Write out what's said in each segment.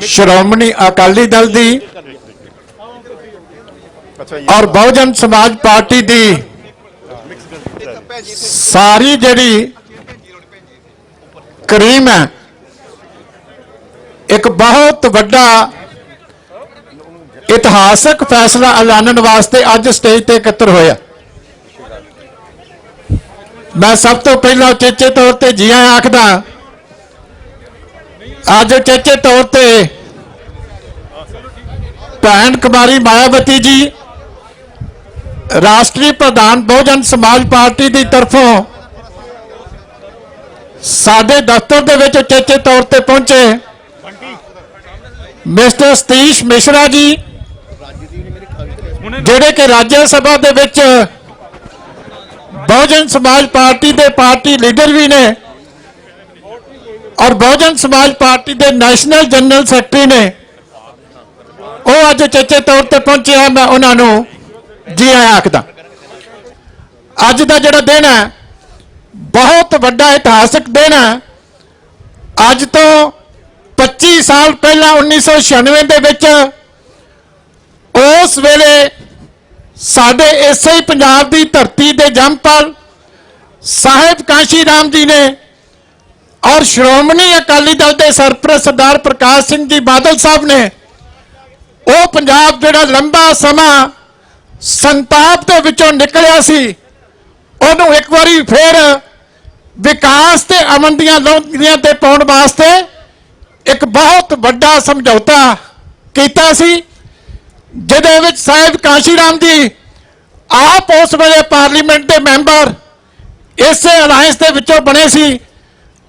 श्रोमणी अकाली दल दी और बहुजन समाज पार्टी दी सारी जड़ी करीम है, एक बहुत बड़ा इतिहासक फैसला ऐलानने वास्ते अज स्टेज ते एकत्र होया। मैं सब तो पहला उचेचे तौर पर जी आया आखदा। अज उचेचे तौर पर भैन कुमारी मायावती जी राष्ट्रीय प्रधान बहुजन समाज पार्टी की तरफों साडे दफ्तर दे विच उचेचे तौर पर पहुंचे मिस्टर सतीश मिश्रा जी जिहड़े कि राज्य सभा दे विच बहुजन समाज पार्टी के पार्टी लीडर भी ने और बहुजन समाज पार्टी के नैशनल जनरल सैकटरी ने, वो अज उचेचे तौर पर पहुंचे हैं। मैं उन्होंने जी आया आखदा। अज का जिहड़ा दिन है बहुत बड़ा इतिहासक दिन है। अज तो 25 साल पहला 1996 दे विच उस वेले साडे इसे ही पंजाब की धरती के जमपल साहिब कांशी राम जी ने और श्रोमणी अकाली दल के सरपरस्त सरदार प्रकाश सिंह जी बादल साहब ने वो पंजाब जिहड़ा लंबा समा संताप के विचों निकलिया सी, उहनूं एक बारी फिर विकास ते अमन दीआं लौंगियां ते पाउण वास्ते एक बहुत बड़ा समझौता कीता सी, जिहदे विच साहिब कांशी राम जी आप उस वेले पार्लीमेंट के मैंबर इसे अलायंस के विचों बने सी।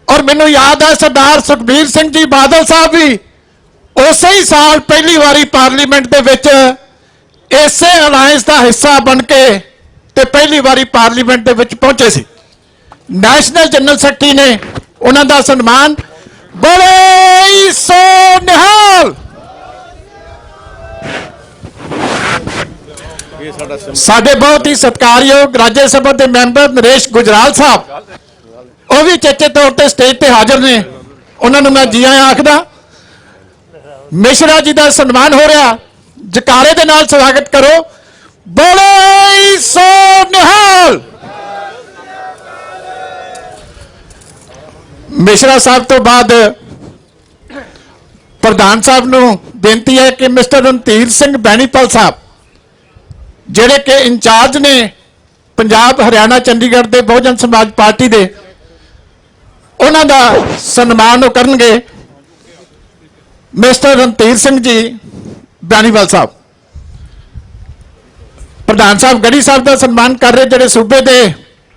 और मैनूं याद है सरदार सुखबीर सिंह जी बादल साहब भी उस ही साल पहली बारी पार्लीमेंट के विच इसे अलायंस का हिस्सा बन के ते पहली बारी पार्लीमेंट के विच पहुंचे सी। नैशनल जनरल सैकटरी ने उन्हां दा सन्मान बड़े सो निहाल साडे बहुत ही सत्कारयोग राज्य सभा के मैंबर नरेश गुजराल साहब वो भी चेचे तौर पर स्टेज पर हाजिर ने। उन्होंने मैं जी आया आखदा। मिश्रा जी का सन्मान हो रहा, जकारे दे नाल स्वागत करो। बोले सो निहाल। मिश्रा साहब तो बाद प्रधान साहब नूं बेनती है कि मिस्टर रणधीर सिंह बैनीपल साहब जिहड़े के इंचार्ज ने पंजाब हरियाणा चंडीगढ़ के बहुजन समाज पार्टी के, उन्हां दा सन्मान वो करनगे। मिस्टर रणधीर सिंह जी बैनीवाल साहब, प्रधान साहब गढ़ी साहब का सन्मान कर रहे जिहड़े सूबे के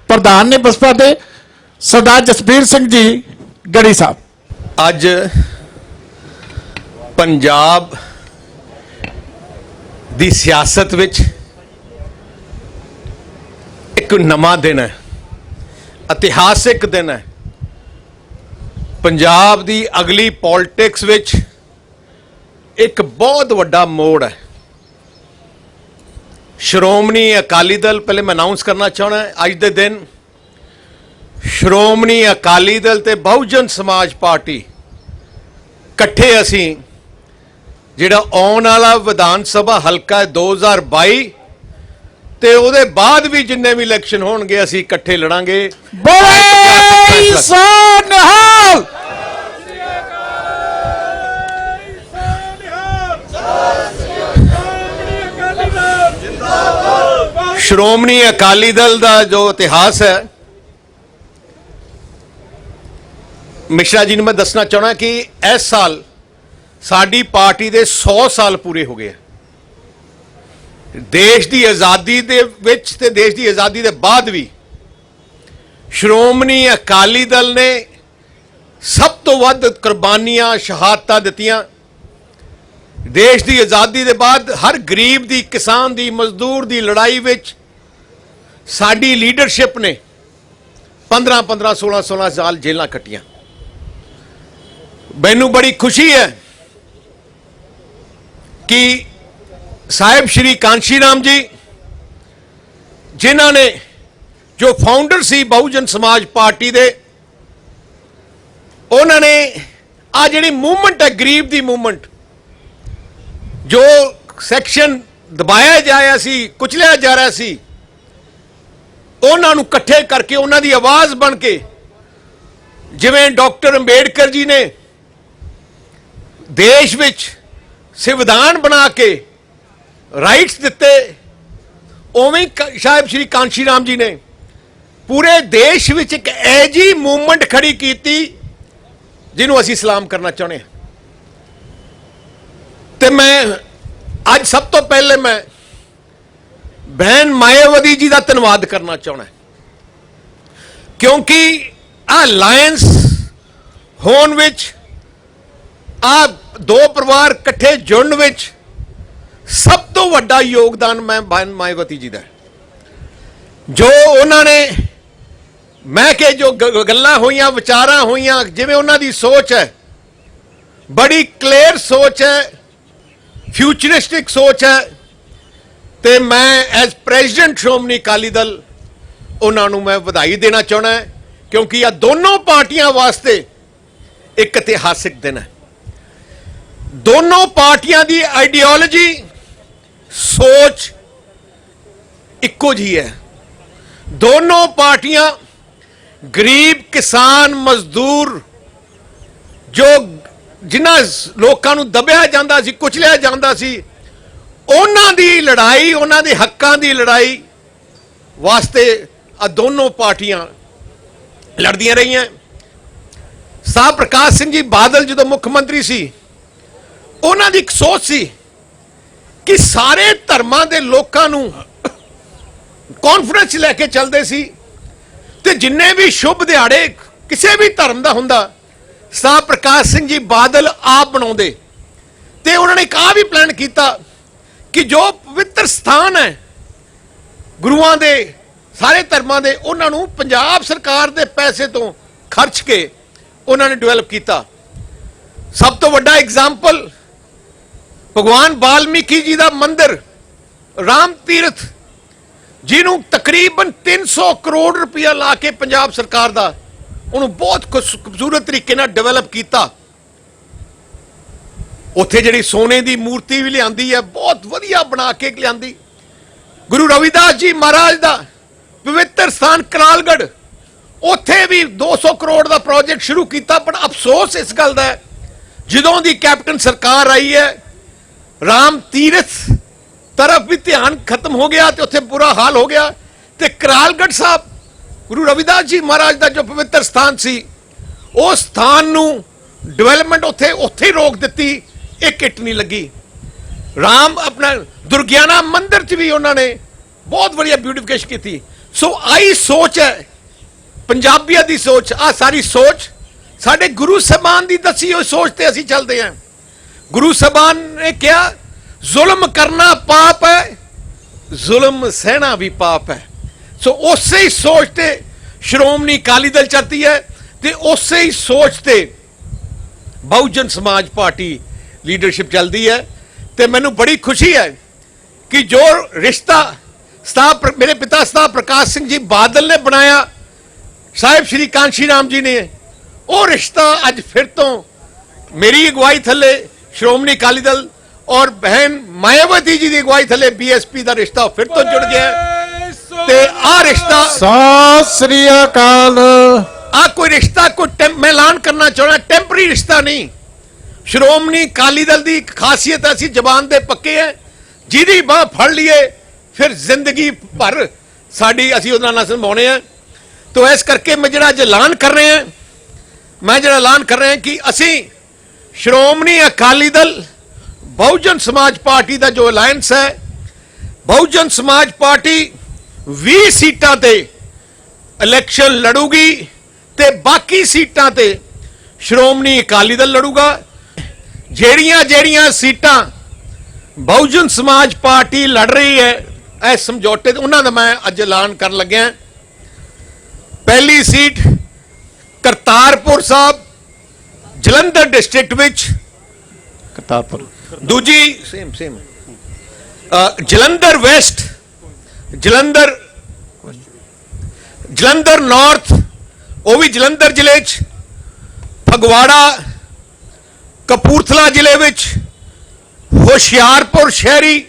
प्रधान ने बसपा के सरदार जसबीर सिंह जी गढ़ी साहब। अज पंजाब दी सियासत विच एक नवा दिन है, इतिहासिक दिन है। पंजाब दी अगली पॉलिटिक्स विच एक बहुत वड्डा मोड़ है। श्रोमणी अकाली दल, पहले मैं अनाउंस करना चाहना है अज दे दिन श्रोमणी अकाली दल ते बहुजन समाज पार्टी कट्ठे असी जिहड़ा आउण वाला विधान सभा हल्का 2022 ते उहदे बाद भी जिन्ने भी इलैक्शन होणगे असी इकट्ठे लड़ांगे। बोले सो निहाल। श्रोमणी अकाली दल का जो इतिहास है, मिश्रा जी ने मैं दसना चाहना कि इस साल साडी पार्टी के 100 साल पूरे हो गए। देश की आज़ादी दे विच ते देश की आज़ादी के बाद भी श्रोमणी अकाली दल ने सब तो वध कुर्बानियां शहादतां दित्तियां। देश की आज़ादी के बाद हर गरीब की, किसान की, मजदूर की लड़ाई विच साडी लीडरशिप ने 15-15, 16-16 साल जेलां कट्टियां। मैनू बड़ी खुशी है कि साहिब श्री कांशी राम जी जिन्होंने जो फाउंडर सी बहुजन समाज पार्टी दे, उन्होंने आ जी मूवमेंट है गरीब की मूवमेंट, ਜੋ ਸੈਕਸ਼ਨ ਦਬਾਇਆ ਜਾ ਰਿਹਾ ਸੀ, ਕੁਚਲਿਆ ਜਾ ਰਿਹਾ ਸੀ, ਉਹਨਾਂ ਨੂੰ ਇਕੱਠੇ ਕਰਕੇ ਉਹਨਾਂ ਦੀ ਆਵਾਜ਼ ਬਣ ਕੇ, ਜਿਵੇਂ ਡਾਕਟਰ ਅੰਬੇਡਕਰ ਜੀ ਨੇ ਦੇਸ਼ ਵਿੱਚ ਸੰਵਿਧਾਨ ਬਣਾ ਕੇ ਰਾਈਟਸ ਦਿੱਤੇ, ਉਵੇਂ ਸਾਹਿਬ ਸ਼੍ਰੀ ਕਾਂਸ਼ੀ ਰਾਮ ਜੀ ਨੇ ਪੂਰੇ ਦੇਸ਼ ਵਿੱਚ ਇੱਕ ਐਜੀ ਮੂਵਮੈਂਟ ਖੜੀ ਕੀਤੀ ਜਿਹਨੂੰ ਅਸੀਂ ਸਲਾਮ ਕਰਨਾ ਚਾਹੁੰਦੇ ਹਾਂ। ਤੇ ਮੈਂ ਅੱਜ ਸਭ ਤੋਂ ਪਹਿਲੇ ਮੈਂ ਬਹਿਨ ਮਾਇਆਵਤੀ ਜੀ ਦਾ ਧੰਨਵਾਦ ਕਰਨਾ ਚਾਹੁੰਦਾ, ਕਿਉਂਕਿ ਆ ਅਲਾਇੰਸ ਹੋਣ ਵਿੱਚ, ਆ ਦੋ ਪਰਿਵਾਰ ਇਕੱਠੇ ਜੁੜਨ ਵਿੱਚ ਸਭ ਤੋਂ ਵੱਡਾ ਯੋਗਦਾਨ ਮੈਂ ਬਹਿਨ ਮਾਇਆਵਤੀ ਜੀ ਦਾ, ਜੋ ਉਹਨਾਂ ਨੇ, ਮੈਂ ਕਿ ਜੋ ਗੱਲਾਂ ਹੋਈਆਂ, ਵਿਚਾਰਾਂ ਹੋਈਆਂ, ਜਿਵੇਂ ਉਹਨਾਂ ਦੀ ਸੋਚ ਹੈ, ਬੜੀ ਕਲੀਅਰ ਸੋਚ ਹੈ, ਫਿਊਚਰਿਸਟਿਕ ਸੋਚ ਹੈ, ਤੇ ਮੈਂ ਐਜ਼ ਪ੍ਰੈਜ਼ੀਡੈਂਟ ਸ਼੍ਰੋਮਣੀ ਅਕਾਲੀ ਦਲ ਉਹਨਾਂ ਨੂੰ ਮੈਂ ਵਧਾਈ ਦੇਣਾ ਚਾਹੁੰਦਾ, ਕਿਉਂਕਿ ਇਹ ਦੋਨੋਂ ਪਾਰਟੀਆਂ ਵਾਸਤੇ ਇੱਕ ਇਤਿਹਾਸਿਕ ਦਿਨ ਹੈ। ਦੋਨੋਂ ਪਾਰਟੀਆਂ ਦੀ ਆਈਡੀਓਲੋਜੀ, ਸੋਚ ਇੱਕੋ ਜਿਹੀ ਹੈ। ਦੋਨੋਂ ਪਾਰਟੀਆਂ ਗਰੀਬ, ਕਿਸਾਨ, ਮਜ਼ਦੂਰ, ਜੋ ਜਿਨ੍ਹਾਂ ਲੋਕਾਂ ਨੂੰ ਦਬਿਆ ਜਾਂਦਾ ਸੀ, ਕੁਚਲਿਆ ਜਾਂਦਾ ਸੀ, ਉਹਨਾਂ ਦੀ ਲੜਾਈ, ਉਹਨਾਂ ਦੇ ਹੱਕਾਂ ਦੀ ਲੜਾਈ ਵਾਸਤੇ ਆ ਦੋਨੋਂ ਪਾਰਟੀਆਂ ਲੜਦੀਆਂ ਰਹੀਆਂ। ਸਾਹਿਬ ਪ੍ਰਕਾਸ਼ ਸਿੰਘ ਜੀ ਬਾਦਲ ਜਦੋਂ ਮੁੱਖ ਮੰਤਰੀ ਸੀ, ਉਹਨਾਂ ਦੀ ਇੱਕ ਸੋਚ ਸੀ ਕਿ ਸਾਰੇ ਧਰਮਾਂ ਦੇ ਲੋਕਾਂ ਨੂੰ ਕਾਨਫਰੰਸ ਲੈ ਕੇ ਚੱਲਦੇ ਸੀ, ਤੇ ਜਿੰਨੇ ਵੀ ਸ਼ੁਭ ਦਿਹਾੜੇ ਕਿਸੇ ਵੀ ਧਰਮ ਦਾ ਹੁੰਦਾ, ਸਾਹਿਬ ਪ੍ਰਕਾਸ਼ ਸਿੰਘ ਜੀ ਬਾਦਲ ਆਪ ਬਣਾਉਂਦੇ। ਤੇ ਉਹਨਾਂ ਨੇ ਇੱਕ ਆ ਵੀ ਪਲਾਨ ਕੀਤਾ ਕਿ ਜੋ ਪਵਿੱਤਰ ਸਥਾਨ ਹੈ ਗੁਰੂਆਂ ਦੇ, ਸਾਰੇ ਧਰਮਾਂ ਦੇ, ਉਹਨਾਂ ਨੂੰ ਪੰਜਾਬ ਸਰਕਾਰ ਦੇ ਪੈਸੇ ਤੋਂ ਖਰਚ ਕੇ ਉਹਨਾਂ ਨੇ ਡਿਵੈਲਪ ਕੀਤਾ। ਸਭ ਤੋਂ ਵੱਡਾ ਐਗਜ਼ਾਮਪਲ ਭਗਵਾਨ ਵਾਲਮੀਕੀ ਜੀ ਦਾ ਮੰਦਿਰ ਰਾਮ ਤੀਰਥ, ਜਿਹਨੂੰ ਤਕਰੀਬਨ 300 ਕਰੋੜ ਰੁਪਇਆ ਲਾ ਕੇ ਪੰਜਾਬ ਸਰਕਾਰ ਦਾ ਉਹਨੂੰ ਬਹੁਤ ਖੂਬਸੂਰਤ ਤਰੀਕੇ ਨਾਲ ਡਿਵੈਲਪ ਕੀਤਾ। ਉੱਥੇ ਜਿਹੜੀ ਸੋਨੇ ਦੀ ਮੂਰਤੀ ਵੀ ਲਿਆਂਦੀ ਹੈ, ਬਹੁਤ ਵਧੀਆ ਬਣਾ ਕੇ ਲਿਆਂਦੀ। ਗੁਰੂ ਰਵਿਦਾਸ ਜੀ ਮਹਾਰਾਜ ਦਾ ਪਵਿੱਤਰ ਸਥਾਨ ਕਰਾਲਗੜ੍ਹ, ਉੱਥੇ ਵੀ 200 ਕਰੋੜ ਦਾ ਪ੍ਰੋਜੈਕਟ ਸ਼ੁਰੂ ਕੀਤਾ। ਪਰ ਅਫਸੋਸ ਇਸ ਗੱਲ ਦਾ ਹੈ, ਜਦੋਂ ਦੀ ਕੈਪਟਨ ਸਰਕਾਰ ਆਈ ਹੈ, ਰਾਮ ਤੀਰਥ ਤਰਫ ਵੀ ਧਿਆਨ ਖਤਮ ਹੋ ਗਿਆ ਤੇ ਉੱਥੇ ਬੁਰਾ ਹਾਲ ਹੋ ਗਿਆ। ਤੇ ਕਰਾਲਗੜ੍ਹ ਸਾਹਿਬ, ਗੁਰੂ ਰਵਿਦਾਸ ਜੀ ਮਹਾਰਾਜ ਦਾ ਜੋ ਪਵਿੱਤਰ ਸਥਾਨ ਸੀ, ਉਸ ਸਥਾਨ ਨੂੰ ਡਿਵੈਲਪਮੈਂਟ ਉੱਥੇ ਹੀ ਰੋਕ ਦਿੱਤੀ, ਇੱਕ ਇੱਟ ਨਹੀਂ ਲੱਗੀ। ਰਾਮ ਆਪਣਾ ਦੁਰਗਿਆਨਾ ਮੰਦਿਰ 'ਚ ਵੀ ਉਹਨਾਂ ਨੇ ਬਹੁਤ ਵਧੀਆ ਬਿਊਟੀਫਿਕੇਸ਼ਨ ਕੀਤੀ। ਸੋ ਆਈ ਸੋਚ ਹੈ ਪੰਜਾਬੀਆਂ ਦੀ ਸੋਚ। ਆ ਸਾਰੀ ਸੋਚ ਸਾਡੇ ਗੁਰੂ ਸਾਹਿਬਾਨ ਦੀ ਦੱਸੀ ਹੋਈ ਸੋਚ ਤੇ ਅਸੀਂ ਚੱਲਦੇ ਹਾਂ। ਗੁਰੂ ਸਾਹਿਬਾਨ ਨੇ ਕਿਹਾ, ਜ਼ੁਲਮ ਕਰਨਾ ਪਾਪ ਹੈ, ਜ਼ੁਲਮ ਸਹਿਣਾ ਵੀ ਪਾਪ ਹੈ। ਸੋ ਉਸੇ ਹੀ ਸੋਚ ਤੇ ਸ਼੍ਰੋਮਣੀ ਅਕਾਲੀ ਦਲ ਚੱਲਦੀ ਹੈ, ਤੇ ਉਸੇ ਹੀ ਸੋਚ ਤੇ ਬਹੁਜਨ ਸਮਾਜ ਪਾਰਟੀ ਲੀਡਰਸ਼ਿਪ ਚੱਲਦੀ ਹੈ। ਤੇ ਮੈਨੂੰ ਬੜੀ ਖੁਸ਼ੀ ਹੈ ਕਿ ਜੋ ਰਿਸ਼ਤਾ ਮੇਰੇ ਪਿਤਾ ਸਾਹਿਬ ਪ੍ਰਕਾਸ਼ ਸਿੰਘ ਜੀ ਬਾਦਲ ਨੇ ਬਣਾਇਆ, ਸਾਹਿਬ ਸ਼੍ਰੀ ਕਾਂਸ਼ੀ ਰਾਮ ਜੀ ਨੇ, ਉਹ ਰਿਸ਼ਤਾ ਅੱਜ ਫਿਰ ਤੋਂ ਮੇਰੀ ਅਗਵਾਈ ਥੱਲੇ ਸ਼੍ਰੋਮਣੀ ਅਕਾਲੀ ਦਲ ਔਰ ਬਹਿਨ ਮਾਇਆਵਤੀ ਜੀ ਦੀ ਅਗਵਾਈ ਥੱਲੇ ਬੀਐਸਪੀ ਦਾ ਰਿਸ਼ਤਾ ਫਿਰ ਤੋਂ ਜੁੜ ਗਿਆ। ਤੇ ਆ ਰਿਸ਼ਤਾ, ਸਤਿ ਸ੍ਰੀ ਅਕਾਲ, ਆ ਕੋਈ ਰਿਸ਼ਤਾ ਮੈਂ ਐਲਾਨ ਕਰਨਾ ਚਾਹੁੰਦਾ, ਟੈਂਪਰਰੀ ਰਿਸ਼ਤਾ ਨਹੀਂ। ਸ਼੍ਰੋਮਣੀ ਅਕਾਲੀ ਦਲ ਦੀ ਇੱਕ ਖਾਸੀਅਤ, ਅਸੀਂ ਜ਼ਬਾਨ ਦੇ ਪੱਕੇ ਹੈ, ਜਿਹਦੀ ਬਾਹ ਫੜ ਲਈਏ ਫਿਰ ਜ਼ਿੰਦਗੀ ਭਰ ਸਾਡੀ ਅਸੀਂ ਉਹਦਾ ਨਾਲ ਨਿਭਾਉਣੇ ਆ। ਤੋ ਇਸ ਕਰਕੇ ਮੈਂ ਜਿਹੜਾ ਅੱਜ ਐਲਾਨ ਕਰ ਰਹੇ ਹਾਂ ਕਿ ਅਸੀਂ ਸ਼੍ਰੋਮਣੀ ਅਕਾਲੀ ਦਲ ਬਹੁਜਨ ਸਮਾਜ ਪਾਰਟੀ ਦਾ ਜੋ ਅਲਾਇੰਸ ਹੈ, ਬਹੁਜਨ ਸਮਾਜ ਪਾਰਟੀ 20 ਸੀਟਾਂ ਤੇ ਇਲੈਕਸ਼ਨ ਲੜੂਗੀ ਤੇ ਬਾਕੀ ਸੀਟਾਂ ਤੇ ਸ਼੍ਰੋਮਣੀ ਅਕਾਲੀ ਦਲ ਲੜੂਗਾ। ਜਿਹੜੀਆਂ ਸੀਟਾਂ ਬਹੁਜਨ ਸਮਾਜ ਪਾਰਟੀ ਲੜ ਰਹੀ ਹੈ ਇਸ ਸਮਝੌਤੇ ਤੇ, ਉਹਨਾਂ ਦਾ ਮੈਂ ਅੱਜ ਐਲਾਨ ਕਰਨ ਲੱਗਿਆ। ਪਹਿਲੀ ਸੀਟ ਕਰਤਾਰਪੁਰ ਸਾਹਿਬ ਜਲੰਧਰ ਡਿਸਟ੍ਰਿਕਟ ਵਿੱਚ, ਕਰਤਾਰਪੁਰ। ਦੂਜੀ same Jalandhar West, Jalandhar north, ਉਹ ਵੀ ਜਲੰਧਰ ਜ਼ਿਲ੍ਹੇ 'ਚ, ਫਗਵਾੜਾ ਕਪੂਰਥਲਾ ਜ਼ਿਲ੍ਹੇ ਵਿੱਚ, ਹੁਸ਼ਿਆਰਪੁਰ ਸ਼ਹਿਰੀ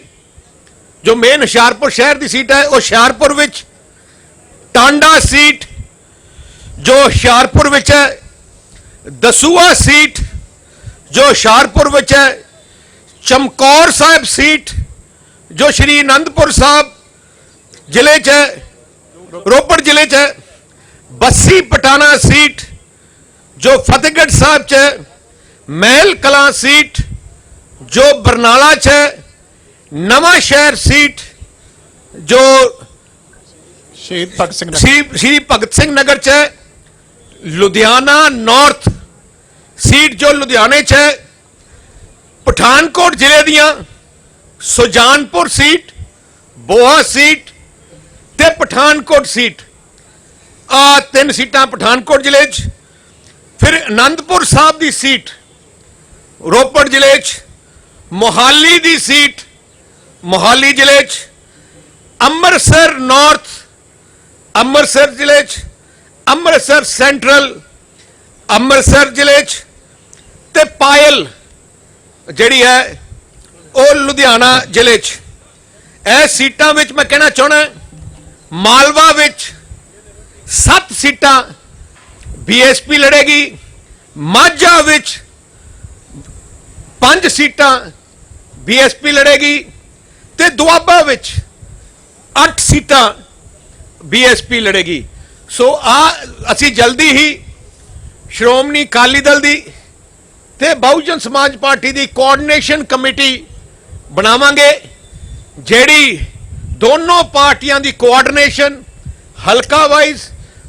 ਜੋ ਮੇਨ ਹੁਸ਼ਿਆਰਪੁਰ ਸ਼ਹਿਰ ਦੀ ਸੀਟ ਹੈ, ਉਹ ਹੁਸ਼ਿਆਰਪੁਰ ਵਿੱਚ ਟਾਂਡਾ ਸੀਟ ਜੋ ਹੁਸ਼ਿਆਰਪੁਰ ਵਿੱਚ ਹੈ, ਦਸੂਆ ਸੀਟ ਜੋ ਹੁਸ਼ਿਆਰਪੁਰ ਵਿੱਚ ਹੈ, ਚਮਕੌਰ ਸਾਹਿਬ ਸੀਟ ਜੋ ਸ਼੍ਰੀ ਅਨੰਦਪੁਰ ਸਾਹਿਬ ਜ਼ਿਲ੍ਹੇ 'ਚ ਹੈ, ਰੋਪੜ ਜ਼ਿਲ੍ਹੇ 'ਚ ਹੈ, ਬੱਸੀ ਪਟਾਣਾ ਸੀਟ ਜੋ ਫਤਿਹਗੜ੍ਹ ਸਾਹਿਬ 'ਚ ਹੈ, ਮਹਿਲ ਕਲਾਂ ਸੀਟ ਜੋ ਬਰਨਾਲਾ 'ਚ ਹੈ, ਨਵਾਂ ਸ਼ਹਿਰ ਸੀਟ ਜੋ ਸ਼ਹੀਦ ਭਗਤ ਸਿੰਘ ਨਗਰ। ਸ਼੍ਰੀ ਭਗਤ ਸਿੰਘ ਨਗਰ 'ਚ ਹੈ, ਲੁਧਿਆਣਾ ਨਾਰਥ ਸੀਟ ਜੋ ਲੁਧਿਆਣੇ 'ਚ ਹੈ, ਪਠਾਨਕੋਟ ਜ਼ਿਲ੍ਹੇ ਦੀਆਂ ਸੁਜਾਨਪੁਰ ਸੀਟ, ਬੋਹਾ ਸੀਟ ਤੇ ਪਠਾਨਕੋਟ ਸੀਟ, ਆ 3 ਸੀਟਾਂ ਪਠਾਨਕੋਟ ਜ਼ਿਲ੍ਹੇ 'ਚ। ਫਿਰ ਅਨੰਦਪੁਰ ਸਾਹਿਬ ਦੀ ਸੀਟ ਰੋਪੜ ਜ਼ਿਲ੍ਹੇ 'ਚ, ਮੋਹਾਲੀ ਦੀ ਸੀਟ ਮੋਹਾਲੀ ਜ਼ਿਲ੍ਹੇ 'ਚ, ਅੰਮ੍ਰਿਤਸਰ ਨਾਰਥ ਅੰਮ੍ਰਿਤਸਰ ਜ਼ਿਲ੍ਹੇ 'ਚ, ਅੰਮ੍ਰਿਤਸਰ ਸੈਂਟਰਲ ਅੰਮ੍ਰਿਤਸਰ ਜ਼ਿਲ੍ਹੇ 'ਚ ਤੇ ਪਾਇਲ ਜਿਹੜੀ ਹੈ ਉਹ ਲੁਧਿਆਣਾ ਜ਼ਿਲ੍ਹੇ 'ਚ। ਇਹ ਸੀਟਾਂ ਵਿੱਚ ਮੈਂ ਕਹਿਣਾ ਚਾਹਣਾ, ਮਾਲਵਾ ਵਿੱਚ 7 ਸੀਟਾਂ ਬੀਐਸਪੀ ਲੜੇਗੀ, ਮਾਝਾ ਵਿੱਚ 5 ਸੀਟਾਂ ਬੀਐਸਪੀ ਲੜੇਗੀ ਤੇ ਦੁਆਬਾ ਵਿੱਚ 8 ਸੀਟਾਂ ਬੀਐਸਪੀ ਲੜੇਗੀ। ਸੋ ਅਸੀਂ ਜਲਦੀ ਹੀ ਸ਼੍ਰੋਮਣੀ ਅਕਾਲੀ ਦਲ ਦੀ ਤੇ ਬਹੁਜਨ ਸਮਾਜ ਪਾਰਟੀ ਦੀ ਕੋਆਰਡੀਨੇਸ਼ਨ ਕਮੇਟੀ ਬਣਾਵਾਂਗੇ, ਜਿਹੜੀ ਦੋਨੋਂ ਪਾਰਟੀਆਂ ਦੀ ਕੋਆਰਡੀਨੇਸ਼ਨ ਹਲਕਾ ਵਾਈਜ਼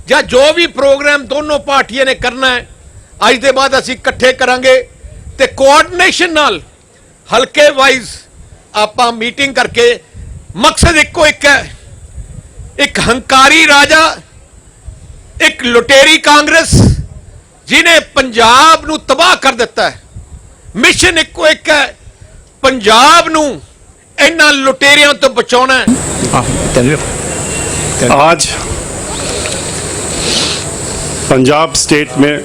ਜਾਂ ਜੋ ਵੀ ਪ੍ਰੋਗਰਾਮ ਦੋਨੋਂ ਪਾਰਟੀਆਂ ਨੇ ਕਰਨਾ ਹੈ ਅੱਜ ਦੇ ਬਾਅਦ ਅਸੀਂ ਇਕੱਠੇ ਕਰਾਂਗੇ ਤੇ ਕੋਆਰਡੀਨੇਸ਼ਨ ਨਾਲ ਹਲਕੇ ਵਾਈਜ਼ ਆਪਾਂ ਮੀਟਿੰਗ ਕਰਕੇ ਮਕਸਦ ਇੱਕੋ ਇੱਕ ਹੈ, ਇੱਕ ਹੰਕਾਰੀ ਰਾਜਾ, ਇੱਕ ਲੁਟੇਰੀ ਕਾਂਗਰਸ जिन्हें पंजाब नू तबाह कर दिता है, मिशन इको एक है, पंजाब नू इन्हां लुटेरियां तो बचाना है। आज पंजाब स्टेट में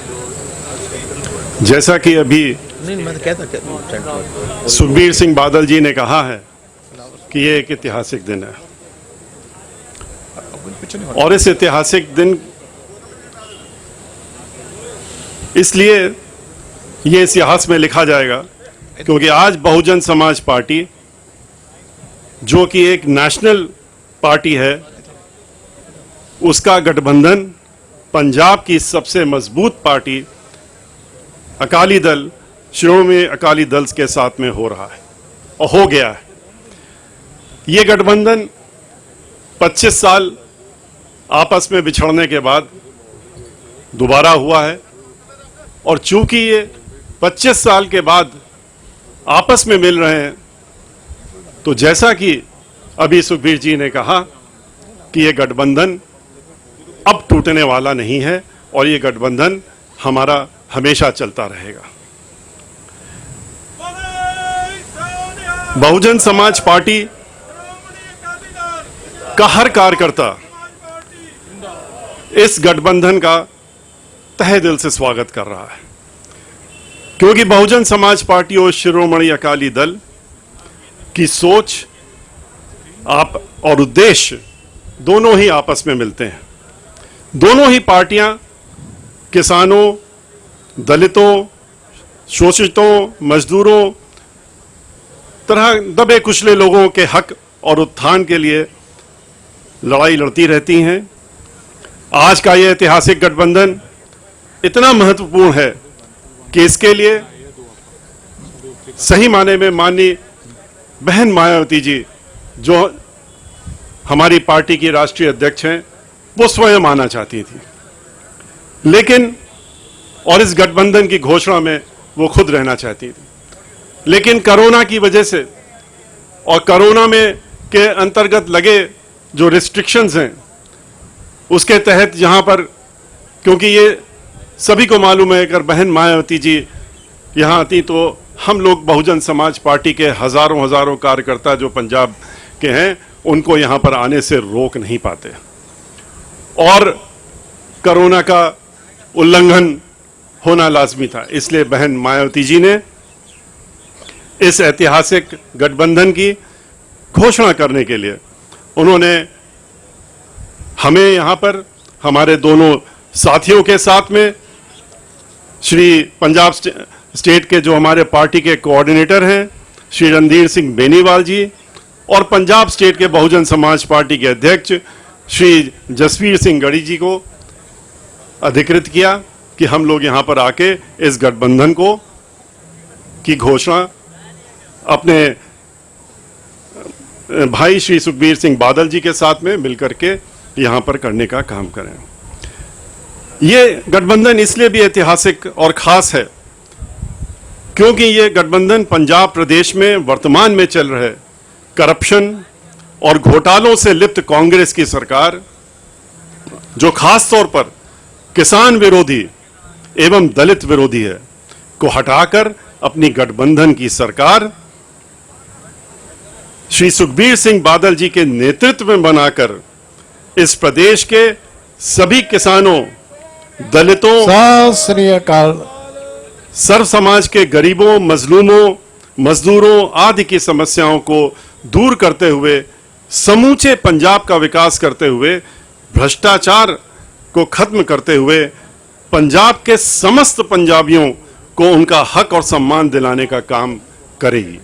जैसा कि अभी सुखबीर सिंह बादल जी ने कहा है कि ये एक ऐतिहासिक दिन है, और इस ऐतिहासिक दिन इसलिए ये इतिहास में लिखा जाएगा क्योंकि आज बहुजन समाज पार्टी जो कि एक नेशनल पार्टी है, उसका गठबंधन पंजाब की सबसे मजबूत पार्टी अकाली दल, श्रोमणी अकाली दल के साथ में हो रहा है और हो गया है। ये गठबंधन 25 साल आपस में बिछड़ने के बाद दोबारा हुआ है, और चूंकि ये 25 साल के बाद आपस में मिल रहे हैं, तो जैसा कि अभी सुखबीर जी ने कहा कि ये गठबंधन अब टूटने वाला नहीं है और ये गठबंधन हमारा हमेशा चलता रहेगा। बहुजन समाज पार्टी का हर कार्यकर्ता इस गठबंधन का तहे दिल से स्वागत कर रहा है, क्योंकि बहुजन समाज पार्टी और शिरोमणि अकाली दल की सोच आप और उद्देश्य दोनों ही आपस में मिलते हैं। दोनों ही पार्टियां किसानों, दलितों, शोषितों, मजदूरों, तरह दबे कुचले लोगों के हक और उत्थान के लिए लड़ाई लड़ती रहती हैं। आज का यह ऐतिहासिक गठबंधन इतना महत्वपूर्ण है कि इसके लिए सही माने में माननीय बहन मायावती जी, जो हमारी पार्टी की राष्ट्रीय अध्यक्ष हैं, वो स्वयं आना चाहती थी, लेकिन और इस गठबंधन की घोषणा में वो खुद रहना चाहती थी, लेकिन कोरोना की वजह से और कोरोना में के अंतर्गत लगे जो रिस्ट्रिक्शंस हैं उसके तहत यहाँ पर, क्योंकि ये सभी को मालूम है, अगर बहन मायावती जी यहाँ आती तो हम लोग बहुजन समाज पार्टी के हजारों कार्यकर्ता जो पंजाब के हैं उनको यहाँ पर आने से रोक नहीं पाते, और कोरोना का उल्लंघन होना लाजमी था। इसलिए बहन मायावती जी ने इस ऐतिहासिक गठबंधन की घोषणा करने के लिए उन्होंने हमें यहाँ पर हमारे दोनों साथियों के साथ में श्री पंजाब स्टेट के जो हमारे पार्टी के कोऑर्डिनेटर हैं श्री रणधीर सिंह बेनीवाल जी और पंजाब स्टेट के बहुजन समाज पार्टी के अध्यक्ष श्री जसवीर सिंह गढ़ी जी को अधिकृत किया कि हम लोग यहाँ पर आके इस गठबंधन को की घोषणा अपने भाई श्री सुखबीर सिंह बादल जी के साथ में मिलकर के यहाँ पर करने का काम करें। ये गठबंधन इसलिए भी ऐतिहासिक और खास है क्योंकि ये गठबंधन पंजाब प्रदेश में वर्तमान में चल रहे करप्शन और घोटालों से लिप्त कांग्रेस की सरकार, जो खास तौर पर किसान विरोधी एवं दलित विरोधी है, को हटाकर अपनी गठबंधन की सरकार श्री सुखबीर सिंह बादल जी के नेतृत्व में बनाकर इस प्रदेश के सभी किसानों, दलितों, सत श्री अकाल, सर्व समाज के गरीबों, मजलूमों, मजदूरों आदि की समस्याओं को दूर करते हुए समूचे पंजाब का विकास करते हुए, भ्रष्टाचार को खत्म करते हुए पंजाब के समस्त पंजाबियों को उनका हक और सम्मान दिलाने का काम करेगी।